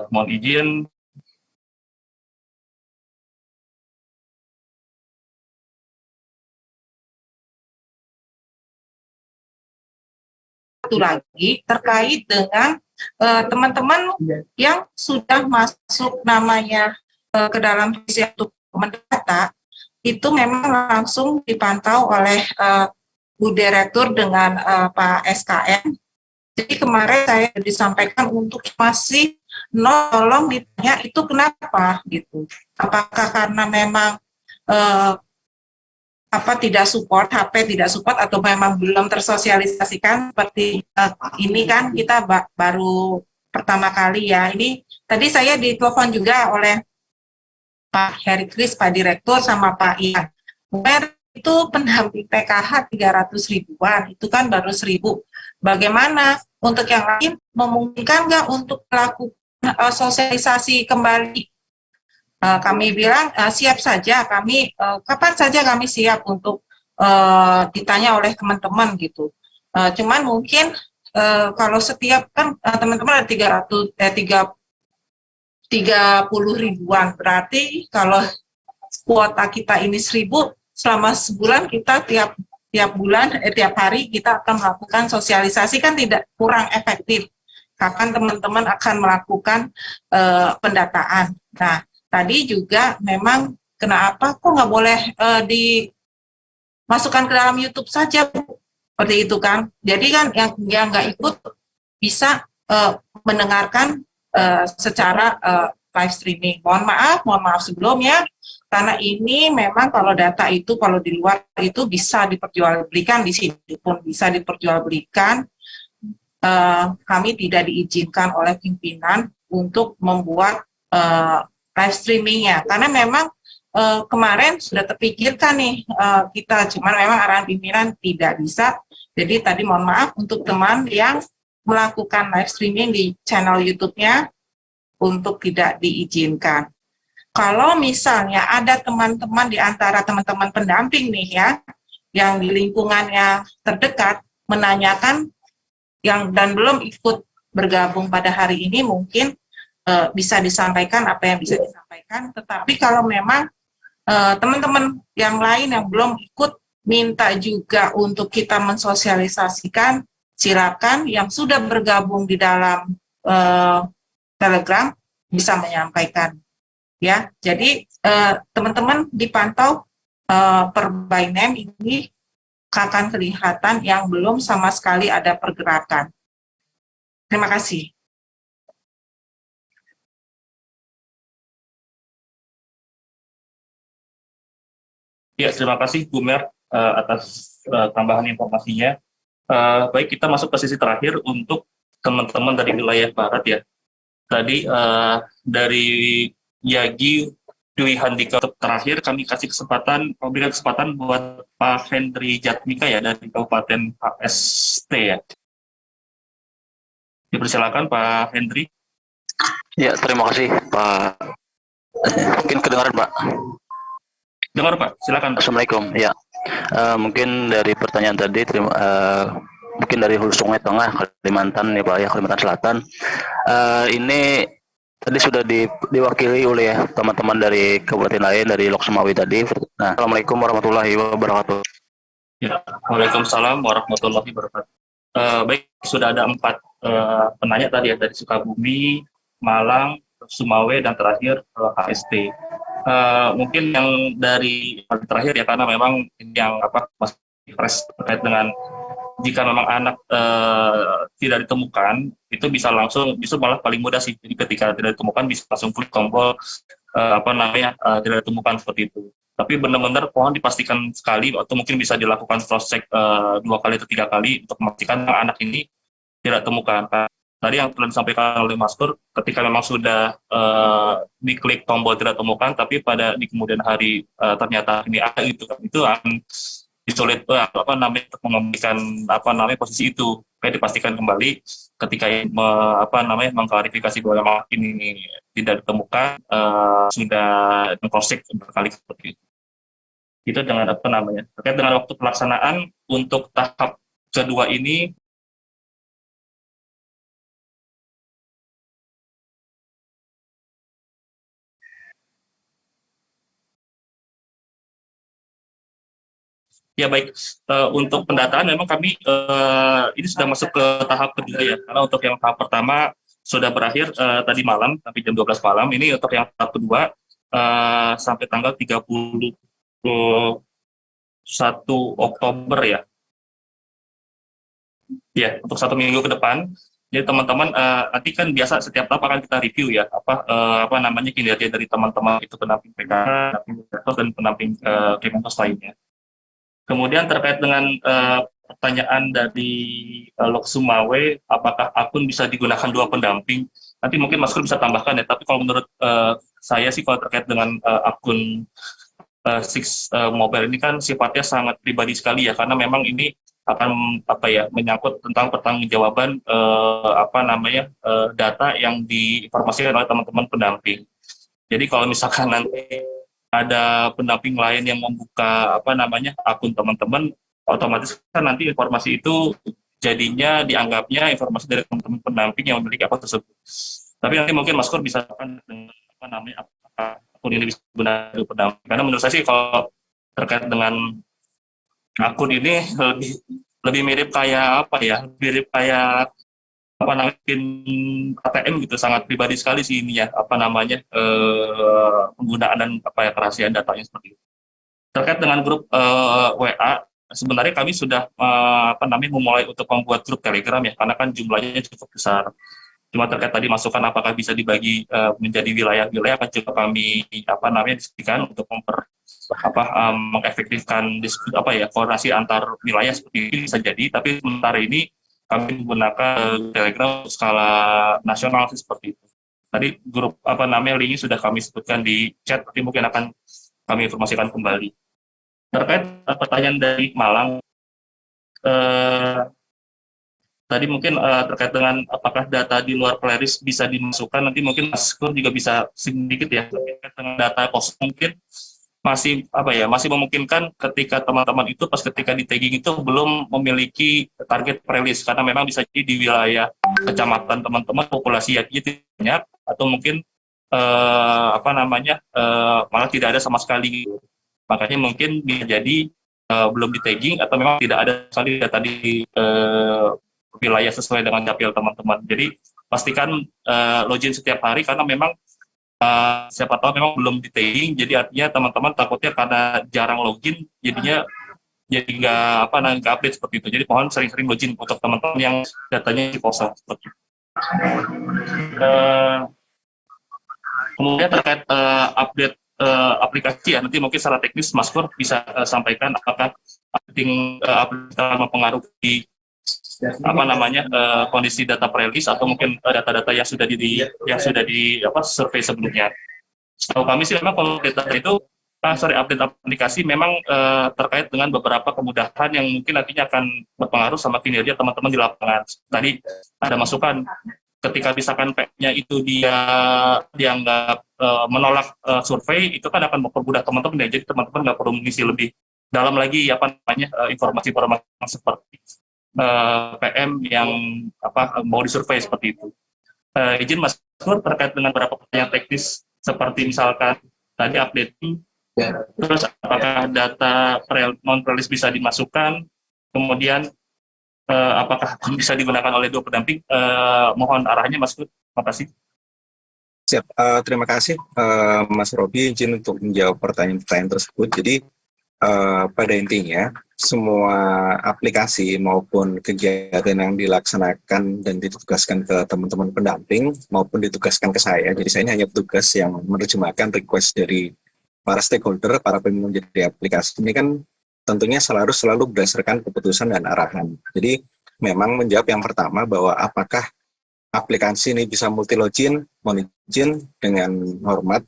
Mohon izin. Satu lagi terkait dengan teman-teman yang sudah masuk namanya ke dalam visi untuk mendata, itu memang langsung dipantau oleh Bu Direktur dengan Pak SKN. Jadi kemarin saya disampaikan untuk masih tolong ditanya itu kenapa gitu. Apakah karena memang tidak support, HP tidak support atau memang belum tersosialisasikan seperti ini kan kita baru pertama kali ya. Ini tadi saya ditelepon juga oleh Pak Heri Kris, Pak Direktur sama Pak Ian. Itu pendamping PKH 300 ribuan, itu kan baru 1.000. Bagaimana untuk yang lain memungkinkan nggak untuk melakukan sosialisasi kembali? Kami bilang siap saja, kami kapan saja kami siap untuk ditanya oleh teman-teman gitu. Cuman mungkin kalau setiap kan teman-teman ada 30 ribuan, berarti kalau kuota kita ini 1.000, selama sebulan kita tiap hari kita akan melakukan sosialisasi, kan tidak kurang efektif. Kapan teman-teman akan melakukan pendataan. Nah, tadi juga memang kenapa kok nggak boleh dimasukkan ke dalam YouTube saja, seperti itu kan. Jadi kan yang nggak ikut bisa mendengarkan secara live streaming. Mohon maaf sebelumnya, karena ini memang kalau data itu kalau di luar itu bisa diperjualbelikan, di sini pun bisa diperjualbelikan. Kami tidak diizinkan oleh pimpinan untuk membuat live streamingnya, karena memang kemarin sudah terpikirkan nih kita, cuman memang arahan pimpinan tidak bisa. Jadi tadi mohon maaf untuk teman yang melakukan live streaming di channel YouTube-nya untuk tidak diizinkan. Kalau misalnya ada teman-teman di antara teman-teman pendamping nih ya, yang di lingkungannya terdekat menanyakan yang dan belum ikut bergabung pada hari ini, mungkin bisa disampaikan apa yang bisa disampaikan. Tetapi kalau memang teman-teman yang lain yang belum ikut minta juga untuk kita mensosialisasikan, silakan yang sudah bergabung di dalam Telegram bisa menyampaikan. Ya, jadi teman-teman dipantau per by name ini akan kelihatan yang belum sama sekali ada pergerakan. Terima kasih. Ya, terima kasih Bu Mer atas tambahan informasinya. Baik, kita masuk ke sesi terakhir untuk teman-teman dari wilayah Barat ya. Tadi dari Yagi Dwi Handika terakhir kami kasih memberikan kesempatan buat Pak Hendri Jatmika ya dari Kabupaten HST ya. Dipersilakan Pak Hendri. Ya, terima kasih Pak. Mungkin kedengaran Pak. Dengar Pak, silakan. Assalamualaikum. Ya, mungkin dari pertanyaan tadi, mungkin dari Hulu Sungai Tengah, Kalimantan ya Pak ya, Kalimantan Selatan. Ini tadi sudah diwakili oleh teman-teman dari kabupaten lain, dari Lok Sumawe tadi. Nah, Assalamualaikum warahmatullahi wabarakatuh. Ya, Waalaikumsalam warahmatullahi wabarakatuh. Baik, sudah ada 4 penanya tadi ya, dari Sukabumi, Malang, Sumawe, dan terakhir HST. Mungkin yang dari terakhir ya, karena memang yang masih fresh terkait dengan jika memang anak tidak ditemukan, itu bisa langsung, justru malah paling mudah sih. Jadi ketika tidak ditemukan bisa langsung klik tombol tidak ditemukan seperti itu. Tapi benar-benar mohon dipastikan sekali, atau mungkin bisa dilakukan cross check 2 kali atau 3 kali untuk memastikan anak ini tidak ditemukan. Tadi yang telah disampaikan oleh Mas Pur, ketika memang sudah diklik tombol tidak temukan, tapi di kemudian hari ternyata ini ada gitu kan, itu akan disulit untuk mengembalikan posisi itu. Kayak dipastikan kembali ketika mengklarifikasi bahwa ini tidak ditemukan, sudah mengcross-check berkali seperti itu. Itu dengan terkait dengan waktu pelaksanaan untuk tahap kedua ini. Ya baik, untuk pendataan memang kami ini sudah masuk ke tahap kedua ya, karena untuk yang tahap pertama sudah berakhir tadi malam, sampai jam 12 malam. Ini untuk yang tahap kedua sampai tanggal 31 Oktober ya. Ya, untuk 1 minggu ke depan. Jadi teman-teman nanti kan biasa setiap tahap akan kita review ya, kinerja dari teman-teman itu pendamping PK, pendamping Kemensos, dan pendamping Kemensos lainnya. Kemudian terkait dengan pertanyaan dari Lok Sumawe, apakah akun bisa digunakan 2 pendamping? Nanti mungkin Mas Kur bisa tambahkan ya, tapi kalau menurut saya sih kalau terkait dengan akun Six Mobile ini kan sifatnya sangat pribadi sekali ya, karena memang ini akan menyangkut tentang pertanggungjawaban data yang diinformasikan oleh teman-teman pendamping. Jadi kalau misalkan nanti ada pendamping lain yang membuka akun teman-teman, otomatis kan nanti informasi itu jadinya dianggapnya informasi dari teman-teman pendamping yang memiliki akun tersebut. Tapi nanti mungkin Mas Kur bisa akun ini bisa digunakan pendamping. Karena menurut saya sih kalau terkait dengan akun ini lebih mirip kayak mirip kayak pin ATM gitu, sangat pribadi sekali sih ini ya, penggunaan dan kerahasiaan datanya seperti itu. Terkait dengan grup WA, sebenarnya kami sudah memulai untuk membuat grup Telegram ya, karena kan jumlahnya cukup besar. Cuma terkait tadi masukan apakah bisa dibagi menjadi wilayah-wilayah, akan coba kami diskusikan untuk mengefektifkan koordinasi antar wilayah seperti ini bisa jadi, tapi sementara ini kami menggunakan Telegram skala nasional seperti itu. Tadi grup linknya sudah kami sebutkan di chat, tapi mungkin akan kami informasikan kembali. Terkait pertanyaan dari Malang, tadi mungkin terkait dengan apakah data di luar Polaris bisa dimasukkan, nanti mungkin Mas Kur juga bisa sedikit ya, terkait dengan data kosong mungkin masih memungkinkan ketika teman-teman itu ketika di tagging itu belum memiliki target prelis, karena memang bisa jadi di wilayah kecamatan teman-teman populasi yang banyak, atau mungkin malah tidak ada sama sekali. Makanya mungkin bisa jadi belum di tagging, atau memang tidak ada sekali data di wilayah sesuai dengan dapil teman-teman. Jadi pastikan login setiap hari, karena memang siapa tahu memang belum di tagging, jadi artinya teman-teman takutnya karena jarang login, jadinya jadi nggak update seperti itu. Jadi mohon sering-sering login untuk teman-teman yang datanya di kosong seperti itu. Kemudian terkait update aplikasi ya, nanti mungkin secara teknis Mas Pur bisa sampaikan apakah updating aplikasi mempengaruhi kondisi data pre-release atau mungkin data-data yang sudah di survei sebelumnya. Setahu kami sih memang kalau data itu update aplikasi memang terkait dengan beberapa kemudahan yang mungkin nantinya akan berpengaruh sama kinerja teman-teman di lapangan. Tadi ada masukan ketika misalkan P-nya itu dia dianggap menolak survei, itu kan akan mempermudah teman-teman ya, jadi teman-teman nggak perlu mengisi lebih dalam lagi informasi-informasi seperti PM yang mau disurvei seperti itu. Izin Mas Pur terkait dengan beberapa pertanyaan teknis seperti misalkan tadi updating, terus apakah data non-release bisa dimasukkan, kemudian apakah bisa digunakan oleh dua pendamping, mohon arahnya Mas Pur. Terima kasih. Siap, terima kasih Mas Robi, izin untuk menjawab pertanyaan-pertanyaan tersebut. Jadi pada intinya semua aplikasi maupun kegiatan yang dilaksanakan dan ditugaskan ke teman-teman pendamping maupun ditugaskan ke saya, jadi saya ini hanya petugas yang menerjemahkan request dari para stakeholder, para pengguna jadi aplikasi ini kan tentunya selalu berdasarkan keputusan dan arahan. Jadi memang menjawab yang pertama bahwa apakah aplikasi ini bisa multi login, mohon izin dengan hormat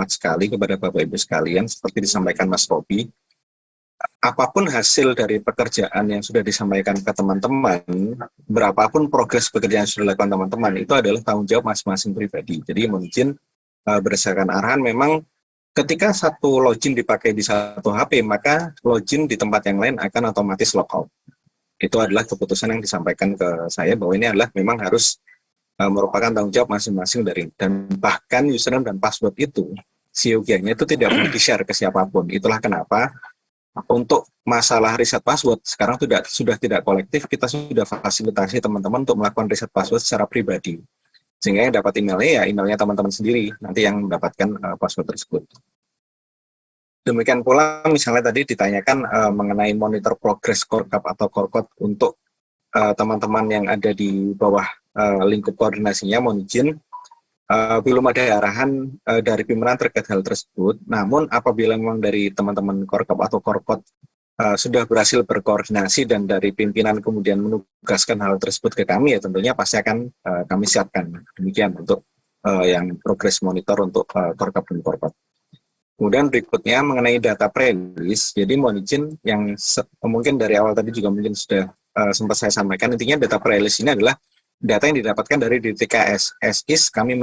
sekali kepada Bapak Ibu sekalian, seperti disampaikan Mas Robi, apapun hasil dari pekerjaan yang sudah disampaikan ke teman-teman, berapapun progres pekerjaan yang sudah dilakukan teman-teman, itu adalah tanggung jawab masing-masing pribadi. Jadi mohon izin berdasarkan arahan, memang ketika satu login dipakai di satu HP, maka login di tempat yang lain akan otomatis logout. Itu adalah keputusan yang disampaikan ke saya bahwa ini adalah memang harus merupakan tanggung jawab masing-masing dari, dan bahkan username dan password itu siogianya itu tidak boleh di-share ke siapapun. Itulah kenapa untuk masalah riset password sekarang sudah tidak kolektif, kita sudah fasilitasi teman-teman untuk melakukan riset password secara pribadi, sehingga yang dapat emailnya ya emailnya teman-teman sendiri nanti yang mendapatkan password tersebut. Demikian pula misalnya tadi ditanyakan mengenai monitor progress Korkap atau Korkot untuk teman-teman yang ada di bawah lingkup koordinasinya, mohon izin belum ada arahan dari pimpinan terkait hal tersebut. Namun apabila memang dari teman-teman Korkap atau Korkot sudah berhasil berkoordinasi dan dari pimpinan kemudian menugaskan hal tersebut ke kami, ya tentunya pasti akan kami siapkan. Demikian untuk yang progress monitor untuk Korkap dan Korkot. Kemudian berikutnya mengenai data pre-release, jadi mohon izin yang mungkin dari awal tadi juga mungkin sudah sempat saya sampaikan, intinya data pre-release ini adalah data yang didapatkan dari DTKS. As is kami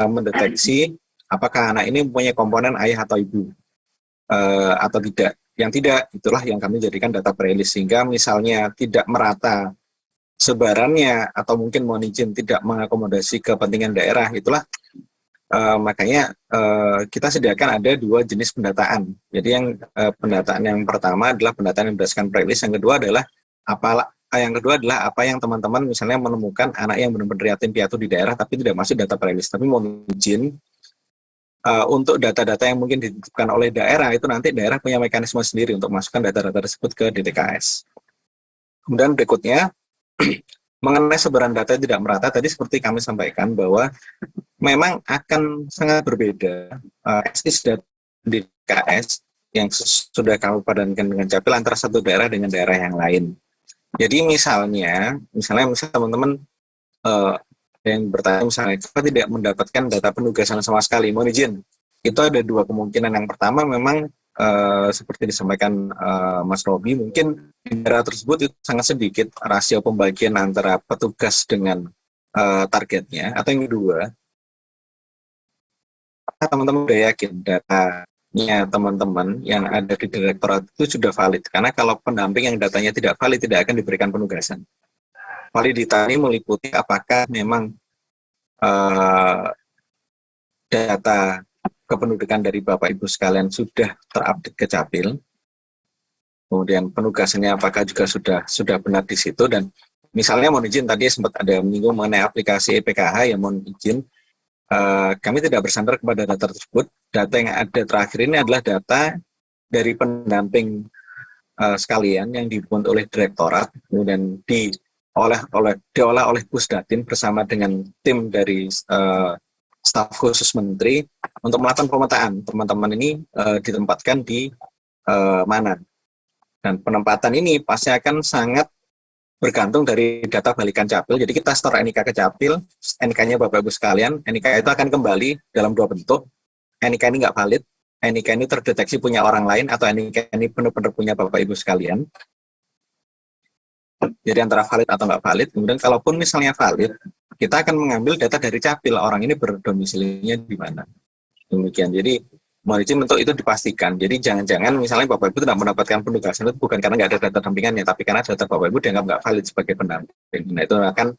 mendeteksi apakah anak ini mempunyai komponen ayah atau ibu atau tidak. Yang tidak, itulah yang kami jadikan data pre-release, sehingga misalnya tidak merata sebarannya atau mungkin mohon izin tidak mengakomodasi kepentingan daerah, itulah makanya kita sediakan ada dua jenis pendataan. Jadi yang pendataan yang pertama adalah pendataan yang berdasarkan pre-release, yang kedua adalah apa yang teman-teman misalnya menemukan anak yang benar-benar yatim piatu di daerah tapi tidak masuk data pre-release. Tapi mohon izin untuk data-data yang mungkin dititipkan oleh daerah, itu nanti daerah punya mekanisme sendiri untuk masukkan data-data tersebut ke DTKS. Kemudian berikutnya mengenai sebaran data tidak merata, tadi seperti kami sampaikan bahwa memang akan sangat berbeda SIS dan DTKS yang sudah kami padankan dengan Capil antara satu daerah dengan daerah yang lain. Jadi misalnya teman-teman yang bertanya misalnya kita tidak mendapatkan data penugasan sama sekali, mohon izin, itu ada dua kemungkinan. Yang pertama memang seperti disampaikan Mas Robi, mungkin di daerah tersebut itu sangat sedikit rasio pembagian antara petugas dengan targetnya, atau yang kedua teman-teman udah yakin datanya teman-teman yang ada di direktorat itu sudah valid, karena kalau pendamping yang datanya tidak valid tidak akan diberikan penugasan. Validitas ini meliputi apakah memang data kependudukan dari Bapak Ibu sekalian sudah terupdate ke Capil, kemudian penugasannya apakah juga sudah benar di situ, dan misalnya mohon izin tadi sempat ada menyinggung mengenai aplikasi EPKH, ya mohon izin kami tidak bersandar kepada data tersebut. Data yang ada terakhir ini adalah data dari pendamping sekalian yang dibuat oleh direktorat, kemudian diolah oleh Pusdatin bersama dengan tim dari staf khusus menteri untuk melakukan pemetaan. Teman-teman ini ditempatkan di mana, dan penempatan ini pasti akan sangat bergantung dari data balikan Capil. Jadi kita store NIK ke Capil, NIK-nya Bapak Ibu sekalian, NIK itu akan kembali dalam dua bentuk. NIK ini nggak valid, NIK ini terdeteksi punya orang lain, atau NIK ini benar-benar punya Bapak Ibu sekalian. Jadi antara valid atau nggak valid. Kemudian kalaupun misalnya valid, kita akan mengambil data dari Capil, orang ini berdomisilinya di mana. Demikian. Jadi mohon izin untuk itu dipastikan. Jadi jangan-jangan misalnya Bapak Ibu tidak mendapatkan penugasan itu bukan karena nggak ada data dampingannya, tapi karena data Bapak Ibu dianggap nggak valid sebagai pendamping. Nah itu akan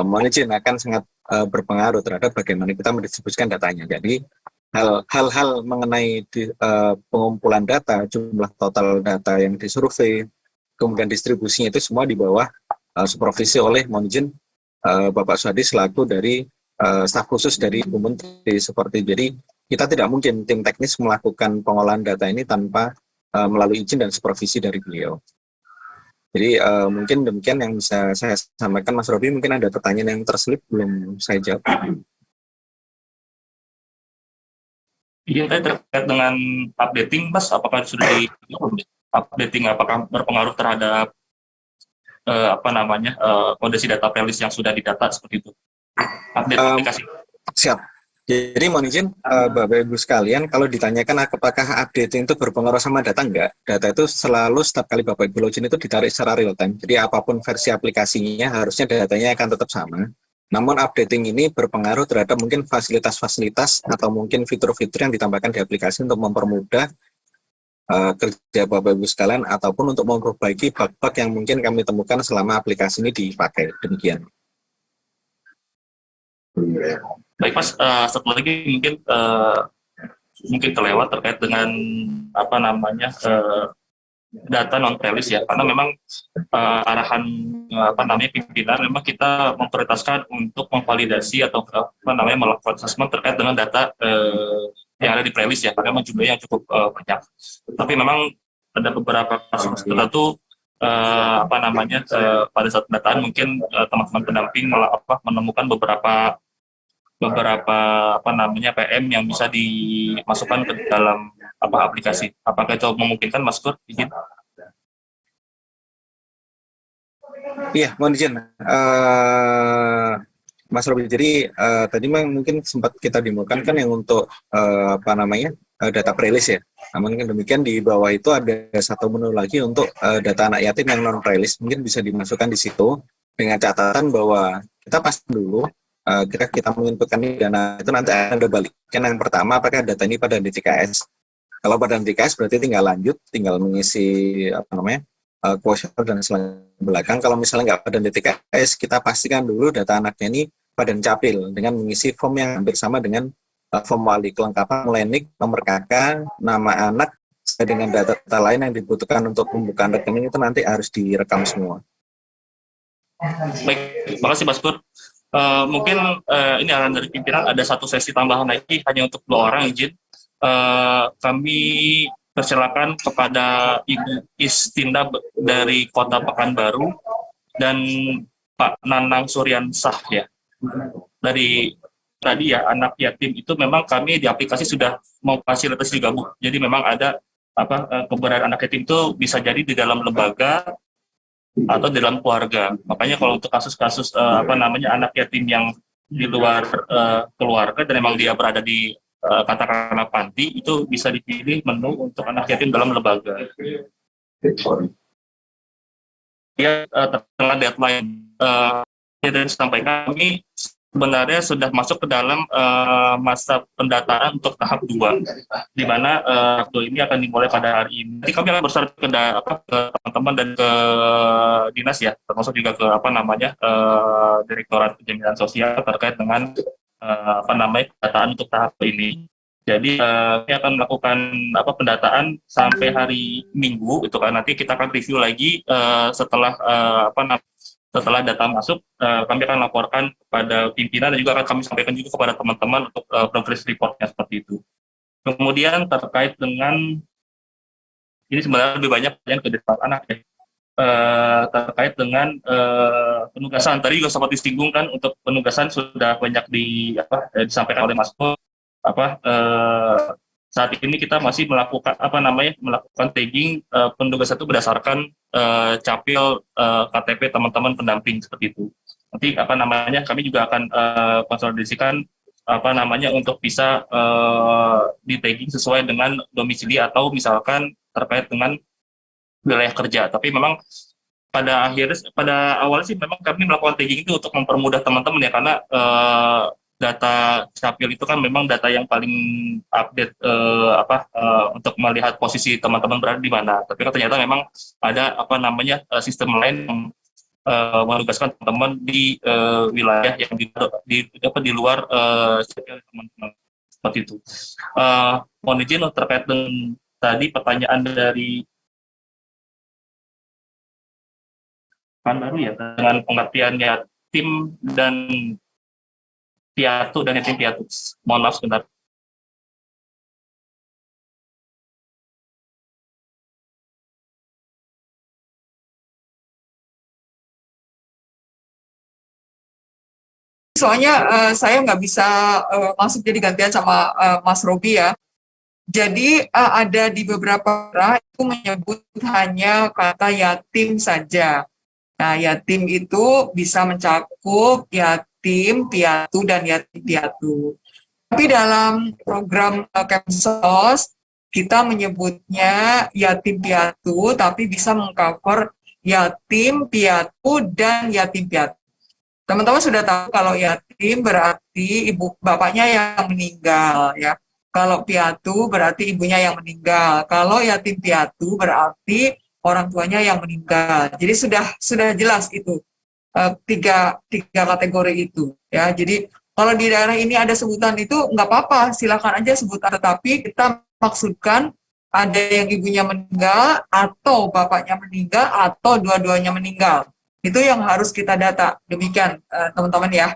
mohon izin akan sangat berpengaruh terhadap bagaimana kita mendistribusikan datanya. Jadi hal-hal mengenai pengumpulan data, jumlah total data yang disurvei, kemudian distribusinya itu semua di bawah supervisi oleh mohon izin Bapak Suhadi selaku dari staf khusus dari Ibu Menteri. Seperti jadi kita tidak mungkin tim teknis melakukan pengolahan data ini tanpa melalui izin dan supervisi dari beliau. Jadi mungkin demikian yang bisa saya sampaikan, Mas Robi. Mungkin ada pertanyaan yang terselip belum saya jawab. Iya, terkait dengan updating, Mas, apakah sudah di updating, apakah berpengaruh terhadap kondisi data prelis yang sudah didata seperti itu? Update aplikasi. Siap. Jadi mohon izin Bapak Ibu sekalian, kalau ditanyakan apakah updating itu berpengaruh sama data, enggak. Data itu selalu setiap kali Bapak Ibu login itu ditarik secara real time. Jadi apapun versi aplikasinya harusnya datanya akan tetap sama. Namun updating ini berpengaruh terhadap mungkin fasilitas-fasilitas atau mungkin fitur-fitur yang ditambahkan di aplikasi untuk mempermudah kerja Bapak Ibu sekalian ataupun untuk memperbaiki bug-bug yang mungkin kami temukan selama aplikasi ini dipakai. Demikian. Baik, Mas, satu lagi mungkin kelewat terkait dengan data non prelis ya, karena memang arahan pimpinan memang kita memprioritaskan untuk memvalidasi atau melakukan assessment terkait dengan data yang ada di prelis ya, karena memang jumlahnya yang cukup banyak. Tapi memang ada beberapa kasus tertentu pada saat pendataan mungkin teman-teman pendamping menemukan beberapa PM yang bisa dimasukkan ke dalam aplikasi. Apakah itu memungkinkan, Mas Kur? Izin? Iya, mohon izin. Mas Robi, jadi tadi mungkin sempat kita demokan kan yang untuk data prelis ya. Namun demikian di bawah itu ada satu menu lagi untuk data anak yatim yang non prelis, mungkin bisa dimasukkan di situ dengan catatan bahwa kita pasti dulu kita menginputkan dana itu nanti ada balikan. Yang pertama, apakah data ini pada DTKS? Kalau pada DTKS berarti tinggal lanjut, tinggal mengisi kuesioner dan selanjutnya belakang. Kalau misalnya nggak pada DTKS, kita pastikan dulu data anaknya ini pada Capil dengan mengisi form yang hampir sama dengan form wali, kelengkapan mulai NIK, nomor KK, nama anak, dengan data lain yang dibutuhkan untuk pembukaan rekening itu nanti harus direkam semua. Baik, terima kasih, Mas Kur. Mungkin ini arahan dari pimpinan, ada satu sesi tambahan lagi hanya untuk 2 orang, izin. Kami persilakan kepada Ibu Istinda dari Kota Pekanbaru dan Pak Nanang Suryansah ya. Dari tadi ya, anak yatim itu memang kami di aplikasi sudah mau fasilitasi juga, Bu. Jadi memang ada keberadaan anak yatim itu bisa jadi di dalam lembaga atau di dalam keluarga. Makanya kalau untuk kasus-kasus anak yatim yang di luar keluarga dan memang dia berada di katakanlah panti, itu bisa dipilih menu untuk anak yatim dalam lembaga. Ya, terkena deadline dan sampai kami sebenarnya sudah masuk ke dalam masa pendataan untuk tahap 2, di mana tahap 2 ini akan dimulai pada hari ini. Nanti kami akan bersurat ke teman-teman dan ke dinas ya, termasuk juga ke Direktorat Jaminan Sosial terkait dengan pendataan untuk tahap ini. Jadi kami akan melakukan pendataan sampai hari Minggu itu kan, nanti kita akan review lagi setelah setelah data masuk, kami akan laporkan kepada pimpinan dan juga akan kami sampaikan juga kepada teman-teman untuk progress reportnya seperti itu. Kemudian terkait dengan, ini sebenarnya lebih banyak yang ke depan anak ya, terkait dengan penugasan. Tadi juga sempat disinggung kan, untuk penugasan sudah banyak disampaikan oleh Mas Ko, saat ini kita masih melakukan tagging penugasan itu berdasarkan capil KTP teman-teman pendamping seperti itu. Nanti kami juga akan konsolidasikan untuk bisa di tagging sesuai dengan domisili atau misalkan terkait dengan wilayah kerja. Tapi memang pada awalnya sih memang kami melakukan tagging itu untuk mempermudah teman-teman ya, karena data capil itu kan memang data yang paling update untuk melihat posisi teman-teman berada di mana. Tapi kan ternyata memang ada sistem lain yang menugaskan teman-teman di wilayah yang di luar capil teman-teman seperti itu. Mohon izin terkait dengan tadi pertanyaan dari baru ya, dengan pengertiannya tim dan piatu dan yatim piatu. Mohon maaf sebentar. Soalnya saya nggak bisa masuk jadi gantian sama Mas Robi ya. Jadi ada di beberapa daerah itu menyebut hanya kata yatim saja. Nah, yatim itu bisa mencakup yatim piatu dan yatim piatu. Tapi dalam program Kemsos kita menyebutnya yatim piatu, tapi bisa mengcover yatim piatu dan yatim piatu. Teman-teman sudah tahu kalau yatim berarti ibu bapaknya yang meninggal ya. Kalau piatu berarti ibunya yang meninggal. Kalau yatim piatu berarti orang tuanya yang meninggal. Jadi sudah jelas itu tiga kategori itu ya. Jadi kalau di daerah ini ada sebutan itu nggak apa-apa, silakan aja sebutan. Tetapi kita maksudkan ada yang ibunya meninggal atau bapaknya meninggal atau dua-duanya meninggal. Itu yang harus kita data. Demikian teman-teman ya.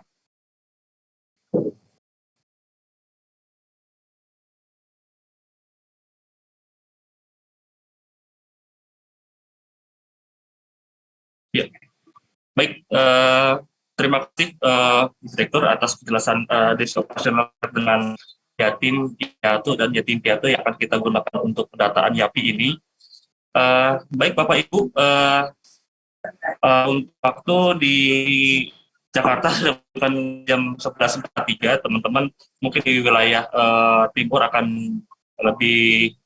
Ya, baik. Terima kasih Direktur atas penjelasan operasional dengan yatim piatu dan yatim piatu yang akan kita gunakan untuk pendataan YAPI ini. Baik Bapak Ibu, untuk waktu di Jakarta bukan jam 11.43, teman-teman mungkin di wilayah timur akan lebih